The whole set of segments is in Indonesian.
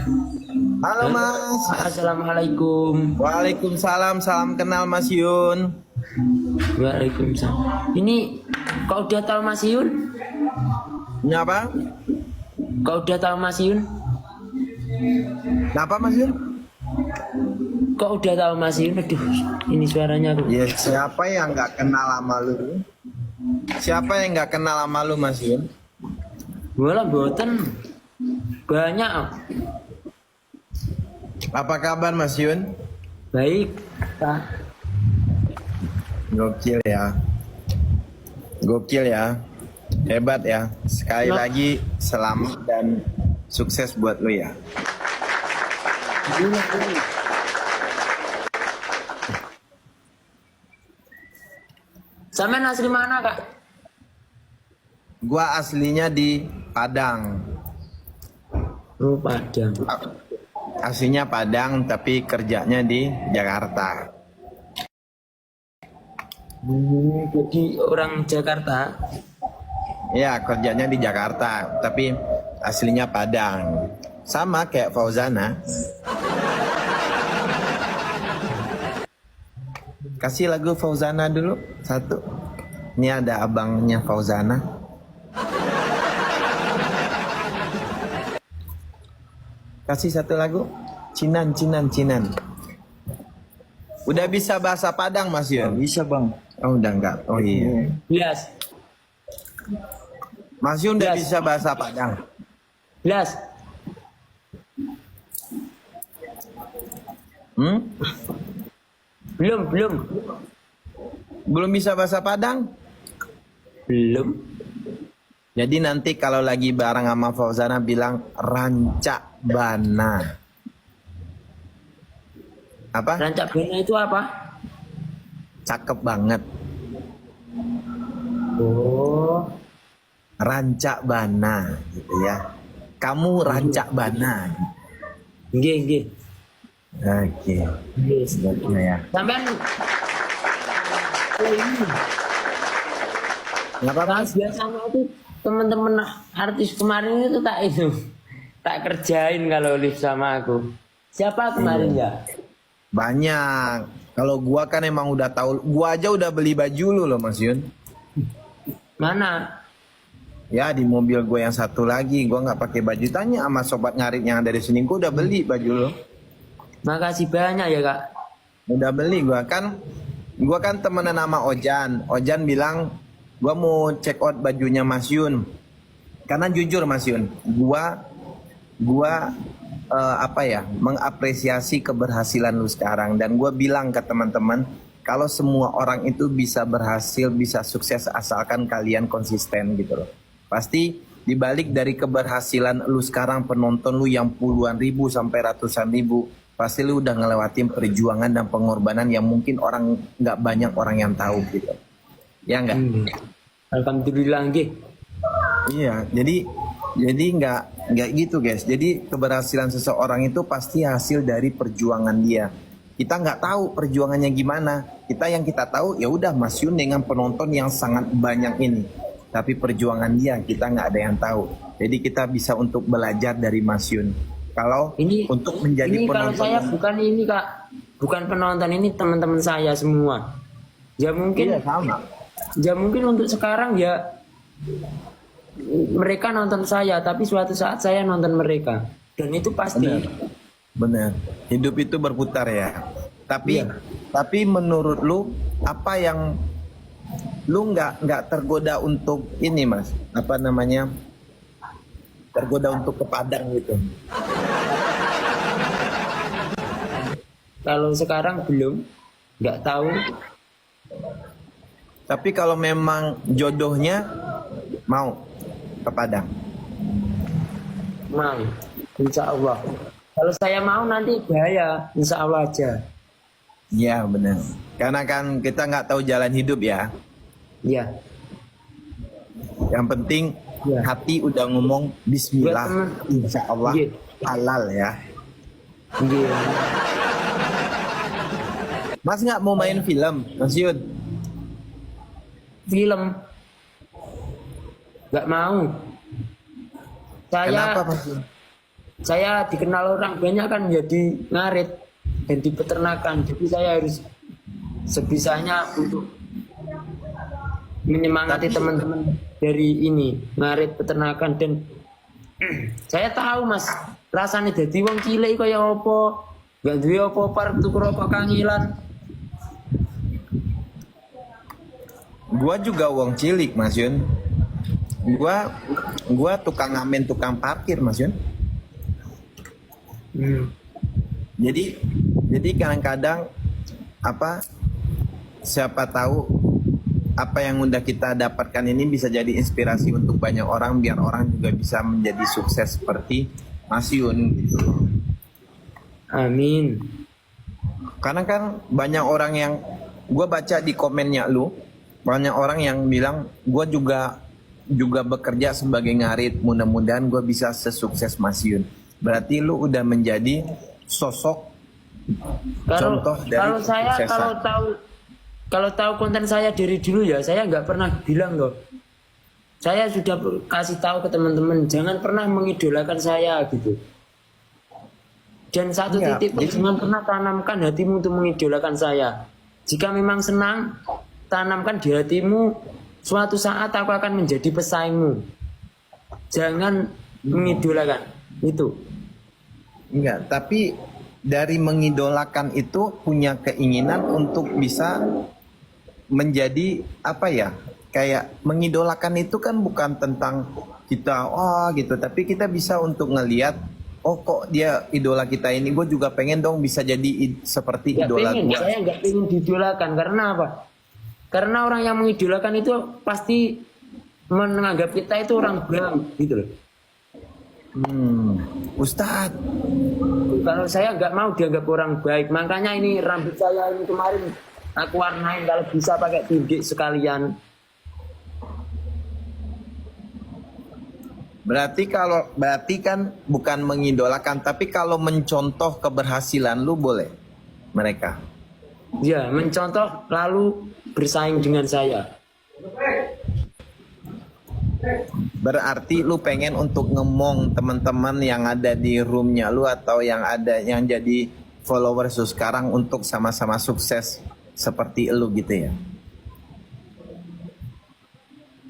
Halo Halo, Mas. assalamualaikum. Waalaikumsalam, salam kenal Mas Yun. Waalaikumsalam. Ini kau udah tahu Mas Yun? Ini apa? Kau udah tahu Mas Yun? Kenapa Mas Yun? Kau udah tahu Mas Yun? Aduh, ini suaranya aku. Ya siapa yang nggak kenal sama lu? Siapa yang nggak kenal sama lu Mas Yun? Walah boten. Banyak. Apa kabar Mas Yun? Baik, Pak. Gokil ya. Gokil ya. Hebat ya. Sekali Loh. lagi selamat dan sukses buat lu ya. Sampean asli mana, Kak? Gua aslinya di Padang. Oh, Padang. Aslinya Padang tapi kerjanya di Jakarta. Jadi orang Jakarta. Ya, kerjanya di Jakarta, tapi aslinya Padang. Sama kayak Fauzana. Kasih lagu Fauzana dulu, satu. Ini ada abangnya Fauzana. Kasih satu lagu. Cinan, Cinan, Cinan. Udah bisa bahasa Padang, Mas Yun? Bisa bang. Oh, udah enggak. Oh iya. Belas. Mas Yun udah Yes. bisa bahasa Padang. Belas. Hmm? Belum. Belum bisa bahasa Padang? Belum. Jadi nanti kalau lagi bareng sama Fauzana bilang rancak bana. Apa? Rancak Bana itu apa? Cakep banget. Oh. Rancak bana gitu ya. Kamu rancak bana. Nggih. Oke. Nggih. Oke ya. Sampean ini Kenapa nah, Mas? biasanya itu teman-teman artis kemarin itu tak kerjain kalau live sama aku. Siapa kemarin ya? Banyak. Kalau gua kan emang udah tahu. Gua aja udah beli baju lu loh Mas Yun. Mana? Ya di mobil gue yang satu lagi. Gua nggak pakai baju. Tanya sama sobat ngarit yang dari sini. Gua udah beli baju lo. Makasih banyak ya kak. Udah beli gua kan. Gua kan temenan sama Ojan. Ojan bilang gua mau check out bajunya Mas Yun. Karena jujur Mas Yun, gua mengapresiasi keberhasilan lu sekarang dan gua bilang ke teman-teman kalau semua orang itu bisa berhasil, bisa sukses asalkan kalian konsisten gitu loh. Pasti dibalik dari keberhasilan lu sekarang, penonton lu yang puluhan ribu sampai ratusan ribu, pasti lu udah ngelewatin perjuangan dan pengorbanan yang mungkin nggak banyak orang yang tahu gitu. Ya enggak? Alhamdulillah nggih. Iya, jadi nggak gitu guys. Jadi keberhasilan seseorang itu pasti hasil dari perjuangan dia. Kita nggak tahu perjuangannya gimana. Yang kita tahu ya udah Mas Yun dengan penonton yang sangat banyak ini. Tapi perjuangan dia kita nggak ada yang tahu. Jadi kita bisa untuk belajar dari Mas Yun. Kalau Ini untuk menjadi ini kalau penonton saya bukan ini kak, bukan penonton, ini teman-teman saya semua. Ya mungkin, iya, sama. ya mungkin untuk sekarang ya mereka nonton saya, tapi suatu saat saya nonton mereka, dan itu pasti. Benar. Hidup itu berputar ya. Tapi Iya. tapi menurut lu apa yang lu nggak tergoda untuk ini Mas? Apa namanya? Tergoda untuk ke Padang gitu. Kalau sekarang belum, nggak tahu. Tapi kalau memang jodohnya mau ke Padang. Mau, insya Allah. Kalau saya mau nanti bahaya, insya Allah aja. Ya benar. Karena kan kita nggak tahu jalan hidup ya. Ya. Yang penting Ya. hati udah ngomong Bismillah, Buat teman- Insya Allah Iya. halal ya. Nggih. Mas nggak mau main film, Mas Yud? Film nggak mau. Saya Kenapa Mas Yud? saya dikenal orang banyak kan jadi ngarit dan di peternakan, jadi saya harus sebisanya untuk menyemangati teman-teman dari ini ngarit peternakan. Dan saya tahu mas rasanya jadi wong cilik kaya apa, gak duwe apa-apa arep tuku rokok kangilan. Gua juga wong cilik Mas Yun. Gua tukang ngamen, tukang parkir Mas Yun. Jadi kadang-kadang apa, siapa tahu apa yang udah kita dapatkan ini bisa jadi inspirasi untuk banyak orang, biar orang juga bisa menjadi sukses seperti Mas Yun gitu. Amin. Karena kan banyak orang yang gue baca di komennya lu, banyak orang yang bilang gue juga bekerja sebagai ngarit, mudah-mudahan gue bisa sesukses Mas Yun. Berarti lu udah menjadi sosok contoh dari kalau saya kesuksesan. kalau tahu konten saya dari dulu ya, saya nggak pernah bilang loh. Saya sudah kasih tahu ke teman-teman jangan pernah mengidolakan saya gitu. Dan satu Iya, titik pun jangan pernah tanamkan hatimu untuk mengidolakan saya. Jika memang senang, tanamkan di hatimu, suatu saat aku akan menjadi pesaingmu. Jangan mengidolakan itu. Enggak, tapi dari mengidolakan itu punya keinginan untuk bisa menjadi apa ya? Kayak mengidolakan itu kan bukan tentang kita gitu, tapi kita bisa untuk ngelihat oh kok dia idola kita ini, gue juga pengen dong bisa jadi seperti Gak idola pengen, gue. saya nggak pengen diidolakan. Karena apa? Karena orang yang mengidolakan itu pasti menganggap kita itu orang bang gitu loh. Ustadz, Kalau saya nggak mau dianggap orang baik, makanya ini rambut saya ini kemarin aku warnain, kalau bisa pakai tindik sekalian. berarti kan bukan mengidolakan, tapi kalau mencontoh keberhasilan lu boleh mereka. Ya, mencontoh lalu bersaing dengan saya. Berarti lu pengen untuk ngemong teman-teman yang ada di roomnya lu atau yang jadi followers lu sekarang untuk sama-sama sukses seperti lu gitu ya.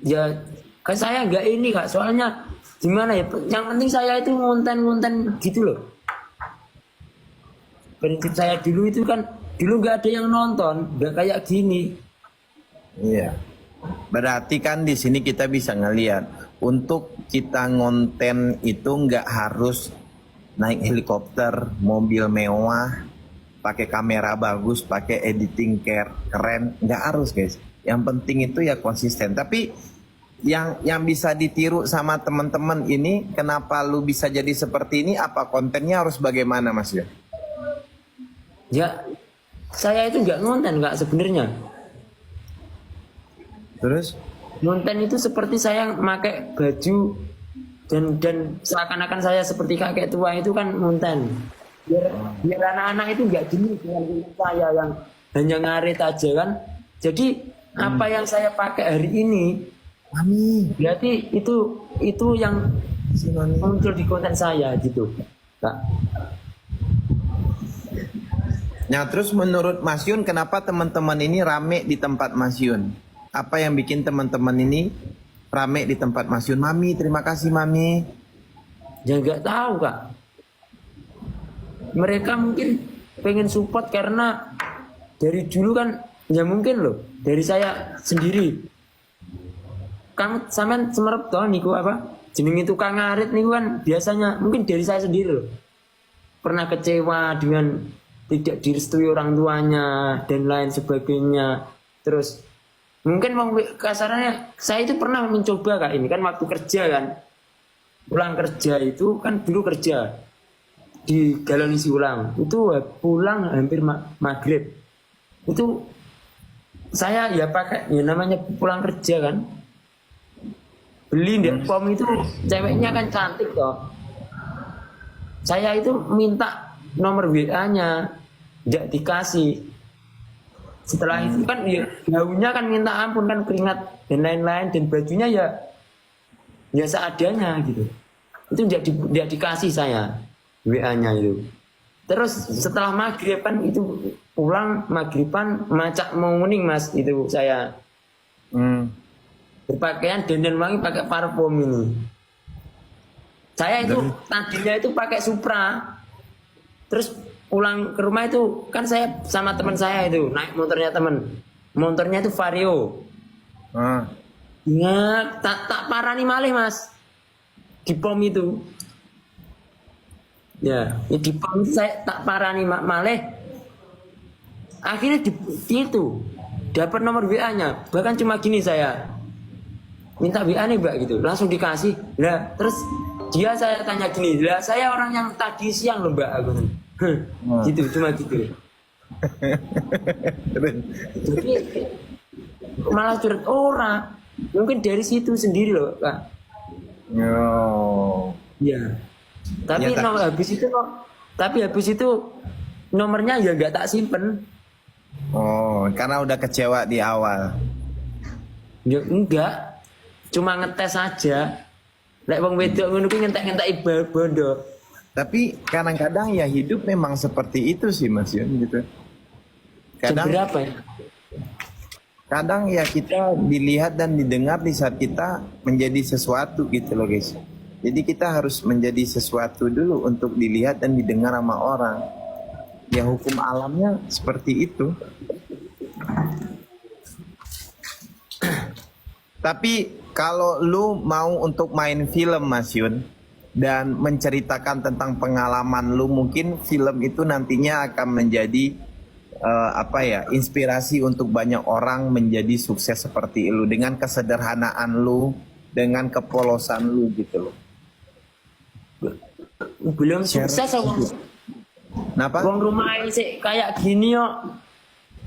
Ya, kan saya nggak ini kak, soalnya gimana ya? Yang penting saya itu ngonten gitu loh. Prinsip saya dulu itu kan dulu nggak ada yang nonton, nggak kayak gini. Iya. Berarti kan di sini kita bisa ngelihat untuk kita ngonten itu nggak harus naik helikopter, mobil mewah, pakai kamera bagus, pakai editing keren, nggak harus guys. Yang penting itu ya konsisten. Tapi yang bisa ditiru sama teman-teman ini, kenapa lu bisa jadi seperti ini? Apa kontennya harus bagaimana Mas ya? Ya, saya itu nggak ngonten nggak sebenarnya. Terus? Ngonten itu seperti saya pakai baju dan seakan-akan saya seperti kakek tua itu kan ngonten. Biar anak-anak itu nggak gini dengan saya yang hanya ngarit aja kan. Jadi apa yang saya pakai hari ini, Mami, berarti itu yang si Mami. muncul di konten saya gitu, Kak. Nah terus menurut Mas Yun, kenapa teman-teman ini rame di tempat Mas Yun? Apa yang bikin teman-teman ini rame di tempat Mas Yun? Mami, terima kasih Mami. Ya nggak tahu Kak. Mereka mungkin pengen support karena dari dulu kan, ya mungkin loh dari saya sendiri. Kamu sampean semerep toh niku apa? Jenenge tukang ngarit niku kan biasanya mungkin dari saya sendiri loh. Pernah kecewa dengan tidak direstui orang tuanya dan lain sebagainya. Terus mungkin kasarannya saya itu pernah mencoba Kak, ini kan waktu kerja kan. Pulang kerja itu kan dulu kerja di galon isi ulang. Itu pulang hampir maghrib. Itu saya ya pakai ya namanya pulang kerja kan. Beli di pom itu ceweknya kan cantik toh. Saya itu minta nomor WA-nya, tidak dikasih. Setelah itu kan ya, gaunnya kan minta ampun kan, keringat dan lain-lain, dan bajunya ya seadanya gitu. itu tidak dikasih saya WA-nya itu. Terus setelah maghrib kan itu pulang maghriban macak mau nguning mas itu saya berpakaian dandan wangi pakai parfum ini. Saya itu tadinya itu pakai Supra, terus pulang ke rumah itu kan saya sama teman saya itu naik motornya itu Vario. Ya tak parani malih mas di pom itu. Ya di pom itu saya tak parani malih. Akhirnya di itu dapat nomor WA-nya, bahkan cuma gini saya minta WA nih mbak gitu, langsung dikasih. Lah terus dia saya tanya gini, lah saya orang yang tadi siang loh mbak aku. Gitu cuma gitu. Jadi malah curhat orang, mungkin dari situ sendiri loh kak. Ya. Tapi Ya, habis itu nomornya ya nggak tak simpen. Oh, karena udah kecewa di awal. Ya enggak, cuma ngetes aja. Lek wong wedok ngono kuwi ngentek-ngentek bondo. Tapi kadang-kadang ya hidup memang seperti itu sih Mas Yun gitu. Kadang Berapa ya? kadang ya kita dilihat dan didengar di saat kita menjadi sesuatu gitu loh guys. Jadi kita harus menjadi sesuatu dulu untuk dilihat dan didengar sama orang. Ya hukum alamnya seperti itu. Tapi kalau lu mau untuk main film Mas Yun dan menceritakan tentang pengalaman lu, mungkin film itu nantinya akan menjadi inspirasi untuk banyak orang menjadi sukses seperti lu dengan kesederhanaan lu, dengan kepolosan lu gitu loh. Belum sukses wong. Kenapa? Wong rumah sih kayak gini yo.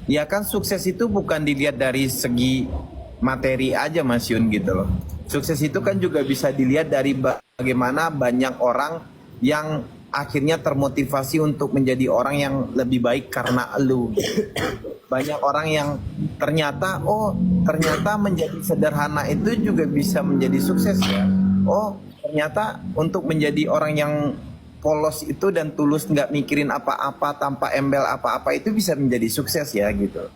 Ya kan sukses itu bukan dilihat dari segi materi aja Mas Yun gitu loh. Sukses itu kan juga bisa dilihat dari bagaimana banyak orang yang akhirnya termotivasi untuk menjadi orang yang lebih baik karena lu. Banyak orang yang ternyata menjadi sederhana itu juga bisa menjadi sukses ya. Oh ternyata untuk menjadi orang yang polos itu dan tulus nggak mikirin apa-apa tanpa embel apa-apa itu bisa menjadi sukses ya gitu.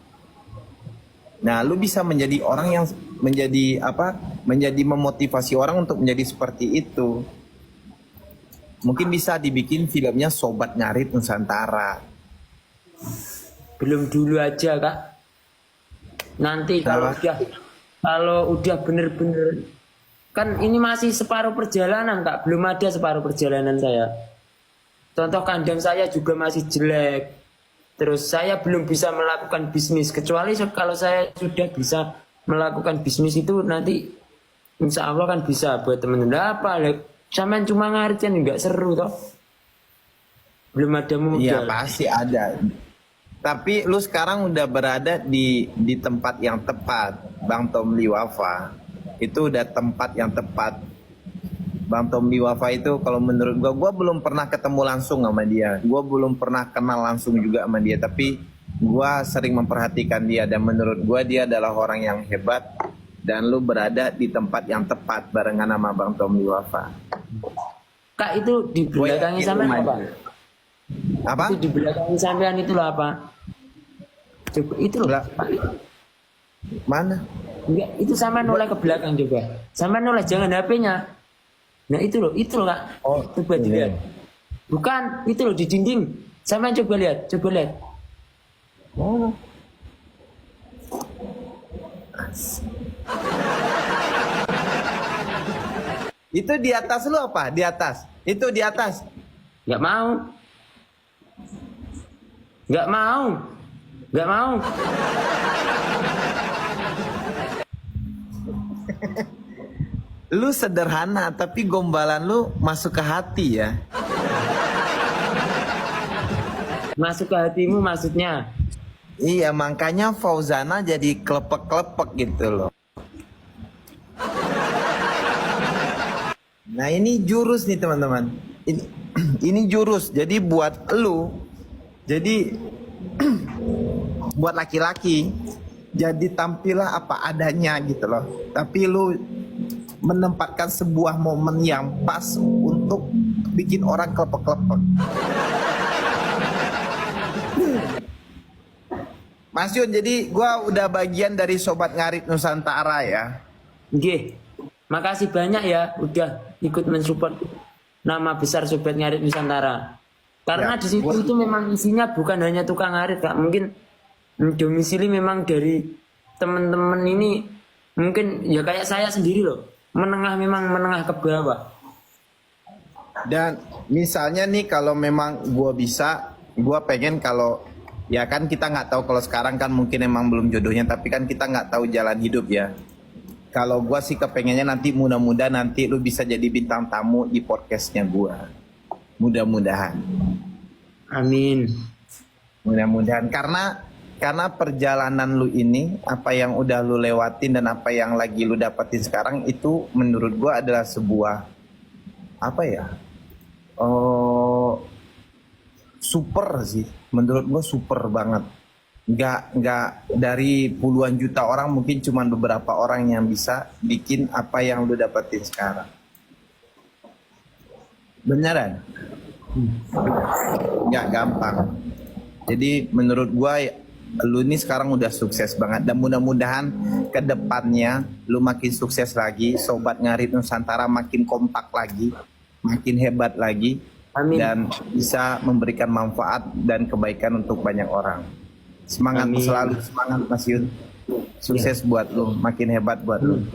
Nah, lu bisa menjadi orang yang menjadi memotivasi orang untuk menjadi seperti itu. Mungkin bisa dibikin filmnya Sobat Ngarit Nusantara. Belum dulu aja kak. Nanti kalau udah bener-bener kan ini masih separuh perjalanan kak, belum ada separuh perjalanan saya. Contoh kandang saya juga masih jelek. Terus saya belum bisa melakukan bisnis. Kecuali kalau saya sudah bisa melakukan bisnis itu nanti insya Allah kan bisa buat temen-temen. Apa sampean cuma ngarit kan nggak seru toh. Belum ada modal. Iya pasti ada. Tapi lu sekarang udah berada di tempat yang tepat, Bang Tom Liwafa. Itu udah tempat yang tepat. Bang Tom Liwafa itu kalau menurut gua belum pernah ketemu langsung sama dia. Gua belum pernah kenal langsung juga sama dia, tapi gua sering memperhatikan dia dan menurut gua dia adalah orang yang hebat dan lu berada di tempat yang tepat barengan sama Bang Tom Liwafa. Kak itu di belakangnya sampean apa? Apa? Itu di belakangnya sampean itu loh apa? Coba itu loh. Pak. Mana? Enggak, itu sampean noleh ke belakang coba. Sampean noleh jangan HP-nya. Nah itu loh kak. Oh, coba dilihat. Bukan, itu loh di dinding. Sampean coba lihat. Oh. Itu di atas lu apa? Di atas. Itu di atas. Nggak mau. Lu sederhana tapi gombalan lu masuk ke hati ya. Masuk ke hatimu maksudnya. Iya makanya Fauzana jadi klepek-klepek gitu loh. Nah ini jurus nih teman-teman. Ini jurus. Jadi buat lu, jadi buat laki-laki, jadi tampillah apa adanya gitu loh. Tapi lu menempatkan sebuah momen yang pas untuk untuk bikin orang klepek-klepek. Mas Yun, jadi gua udah bagian dari Sobat Ngarit Nusantara ya. Oke, makasih banyak ya udah ikut mensupport nama besar Sobat Ngarit Nusantara. Karena Ya, di situ itu memang isinya bukan hanya tukang ngarit, Kak. Mungkin domisili memang dari teman-teman ini mungkin ya kayak saya sendiri loh. Memang menengah ke bawah. Dan misalnya nih kalau memang gua bisa, gua pengen kalau ya kan kita nggak tahu kalau sekarang kan mungkin emang belum jodohnya, tapi kan kita nggak tahu jalan hidup ya. Kalau gua sih kepengennya nanti mudah-mudahan nanti lu bisa jadi bintang tamu di podcastnya gua. Mudah-mudahan. Amin. Mudah-mudahan karena perjalanan lu ini apa yang udah lu lewatin dan apa yang lagi lu dapetin sekarang itu menurut gua adalah sebuah apa ya? Oh, super sih. Menurut gua super banget. Nggak dari puluhan juta orang mungkin cuma beberapa orang yang bisa bikin apa yang lu dapetin sekarang. Beneran? Nggak gampang. Jadi menurut gua lu ini sekarang udah sukses banget dan mudah-mudahan ke depannya lu makin sukses lagi, Sobat Ngarit Nusantara makin kompak lagi, makin hebat lagi. Amin. Dan bisa memberikan manfaat dan kebaikan untuk banyak orang. Semangat Amin. selalu, semangat Mas Yun. Sukses buat lu, makin hebat buat lu.